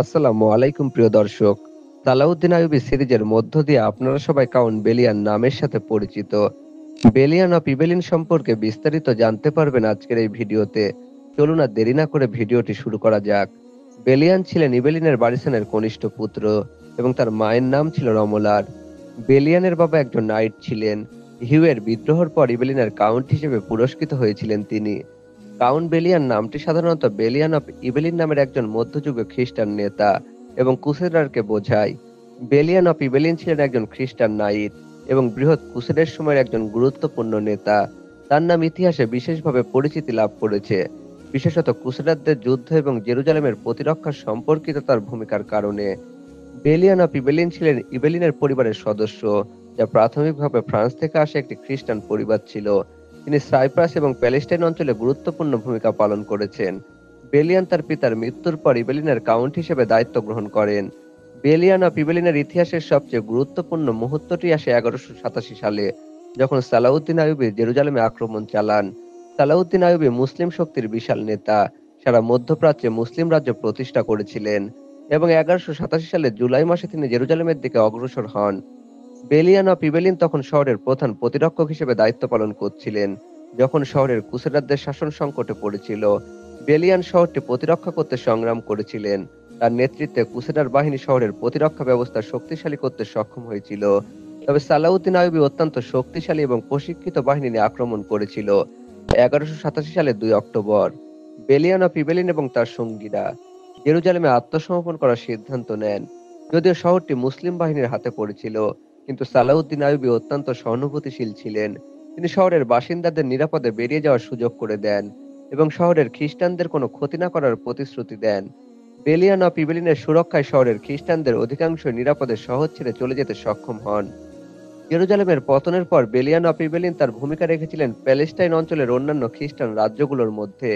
আসসালামু আলাইকুম প্রিয় দর্শক। সালাউদ্দিন আইয়ুবী সিরিজের মধ্য দিয়ে আপনারা সবাই কাউন্ট বেলিয়ান নামের সাথে পরিচিত। বেলিয়ান অফ ইবেলিন সম্পর্কে বিস্তারিত জানতে পারবেন আজকের এই ভিডিওতে। চলুন আর দেরি না করে ভিডিওটি শুরু করা যাক। বেলিয়ান ছিলেন ইবেলিনের বারিসনের কনিষ্ঠ পুত্র এবং তার মায়ের নাম ছিল রমলার। বেলিয়ানের বাবা একজন নাইট ছিলেন। হিউয়ের বিদ্রোহের পর ইবেলিনের কাউন্ট হিসেবে পুরস্কৃত হয়েছিলেন তিনি। কাউন্ট বেলিয়ান নামটি সাধারণত বেলিয়ান অফ ইবেলিন নামের একজন মধ্যযুগীয় খ্রিস্টান নেতা এবং ক্রুসেডারকে বোঝায়। বেলিয়ান অফ ইবেলিন ছিলেন একজন খ্রিস্টান নাইট এবং বৃহৎ ক্রুসেডের সময়ের একজন গুরুত্বপূর্ণ নেতা। তার নাম ইতিহাসে বিশেষভাবে পরিচিতি লাভ করেছে, বিশেষত ক্রুসেডারদের যুদ্ধ এবং জেরুজালেমের প্রতিরক্ষা সম্পর্কিত তার ভূমিকার কারণে। বেলিয়ান অফ ইবেলিন ছিলেন ইবেলিনের পরিবারের সদস্য, যা প্রাথমিকভাবে ফ্রান্স থেকে আসা একটি খ্রিস্টান পরিবার ছিল। তিনি সাইপ্রাস এবং প্যালেস্টাইন অঞ্চলে গুরুত্বপূর্ণ ভূমিকা পালন করেছেন। বেলিয়ান তার পিতার মৃত্যুর পর ইবেলিনের কাউন্ট হিসেবে দায়িত্ব গ্রহণ করেন। বেলিয়ান অফ ইবেলিনের ইতিহাসের সবচেয়ে গুরুত্বপূর্ণ মুহূর্তটি আসে 1187 সালে, যখন সালাউদ্দিন আইয়ুবী জেরুজালেমে আক্রমণ চালান। সালাউদ্দিন আইয়ুবী মুসলিম শক্তির বিশাল নেতা, সারা মধ্যপ্রাচ্যে মুসলিম রাজ্য প্রতিষ্ঠা করেছিলেন এবং 1187 সালের জুলাই মাসে তিনি জেরুজালেমের দিকে অগ্রসর হন। বেলিয়ান অফ ইবেলিন তখন শহরের প্রধান প্রতিরক্ষক হিসেবে দায়িত্ব পালন করছিলেন। যখন শহরের ক্রুসেডারদের শাসন সংকটে পড়েছিল, বেলিয়ান শহরটি প্রতিরক্ষা করতে সংগ্রাম করেছিলেন। তার নেতৃত্বে ক্রুসেডার বাহিনী শহরের প্রতিরক্ষা ব্যবস্থা শক্তিশালী করতে সক্ষম হয়েছিল। তবে সালাউদ্দিন আইয়ুবী অত্যন্ত শক্তিশালী এবং প্রশিক্ষিত বাহিনী নিয়ে আক্রমণ করেছিল। 1187 সালের 2 অক্টোবর বেলিয়ান অফ ইবেলিন এবং তার সঙ্গীরা জেরুজালেমে আত্মসমর্পণ করার সিদ্ধান্ত নেন। যদিও শহরটি মুসলিম বাহিনীর হাতে পড়েছিল, কিন্তু সালাউদ্দিন আইয়ুবী অত্যন্ত সহানুভূতিশীল ছিলেন। তিনি শহরের বাসিন্দাদের নিরাপদে বেরিয়ে যাওয়ার সুযোগ করে দেন এবং শহরের খ্রিস্টানদের কোনো ক্ষতি না করার প্রতিশ্রুতি দেন। বেলিয়ান অফ ইবেলিনের সুরক্ষায় শহরের খ্রিস্টানদের অধিকাংশ নিরাপদে শহর ছেড়ে চলে যেতে সক্ষম হন। জেরুজালেমের পতনের পর বেলিয়ান অফ ইবেলিন তার ভূমিকা রেখেছিলেন প্যালেস্টাইন অঞ্চলের অন্যান্য খ্রিস্টান রাজ্যগুলোর মধ্যে।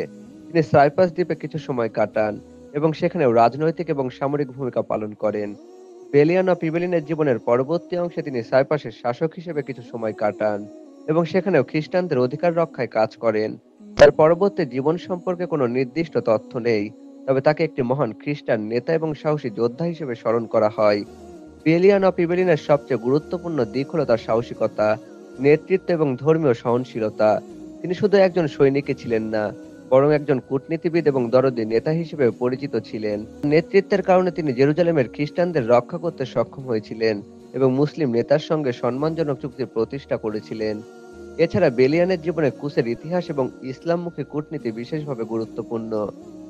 তিনি সাইপ্রাস দ্বীপে কিছু সময় কাটান এবং সেখানেও রাজনৈতিক এবং সামরিক ভূমিকা পালন করেন। বেলিয়ান অফ ইবেলিনের জীবনের পরবর্তী অংশে তিনি সাইপ্রাসের শাসক হিসেবে কিছু সময় কাটান এবং সেখানেও খ্রিস্টানদের অধিকার রক্ষায় কাজ করেন। তার পরবর্তী জীবন সম্পর্কে কোনো নির্দিষ্ট তথ্য নেই, তবে তাকে একটি মহান খ্রিস্টান নেতা এবং সাহসী যোদ্ধা হিসেবে স্মরণ করা হয়। বেলিয়ান অফ ইবেলিনের সবচেয়ে গুরুত্বপূর্ণ দিক হলো তার সাহসিকতা, নেতৃত্ব এবং ধর্মীয় সহনশীলতা। তিনি শুধু একজন সৈনিকই ছিলেন না, বরং একজন কূটনীতিবিদ এবং দরদী নেতা হিসেবে পরিচিত ছিলেন। নেতৃত্বের কারণে তিনি জেরুজালেমের খ্রিস্টানদের রক্ষা করতে সক্ষম হয়েছিলেন এবং মুসলিম নেতার সঙ্গে সম্মানজনক চুক্তি প্রতিষ্ঠা করেছিলেন। এছাড়া বেলিয়ানের জীবনে ক্রুসের ইতিহাস এবং ইসলামমুখী কূটনীতি বিশেষভাবে গুরুত্বপূর্ণ,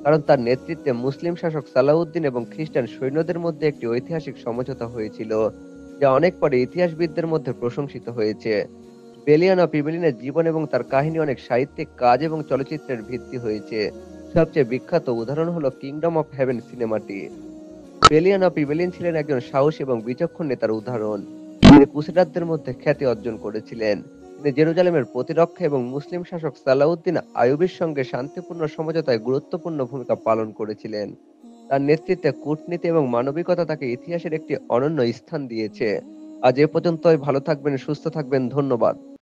কারণ তার নেতৃত্বে মুসলিম শাসক সালাউদ্দিন এবং খ্রিস্টান সৈন্যদের মধ্যে একটি ঐতিহাসিক সমঝোতা হয়েছিল, যা অনেক পরে ইতিহাসবিদদের মধ্যে প্রশংসিত হয়েছে। বেলিয়ান অফ ইবেলিনের জীবন এবং তার কাহিনী অনেক সাহিত্যিক কাজ এবং চলচ্চিত্রের ভিত্তি হয়েছে। সবচেয়ে বিখ্যাত উদাহরণ হলো কিংডম অফ হেভেন সিনেমাটি। বেলিয়ান অফ ইবেলিন ছিলেন একজন সাহসী এবং বিচক্ষণ নেতার উদাহরণ। তিনি ক্রুসেডারদের মধ্যে খ্যাতি অর্জন করেছিলেন। তিনি জেরুজালেমের প্রতিরক্ষা এবং মুসলিম শাসক সালাউদ্দিন আইয়ুবীর সঙ্গে শান্তিপূর্ণ সমঝোতায় গুরুত্বপূর্ণ ভূমিকা পালন করেছিলেন। তার নেতৃত্বে কূটনীতি এবং মানবিকতা তাকে ইতিহাসের একটি অনন্য স্থান দিয়েছে। আজ এ পর্যন্তই। ভালো থাকবেন, সুস্থ থাকবেন। ধন্যবাদ।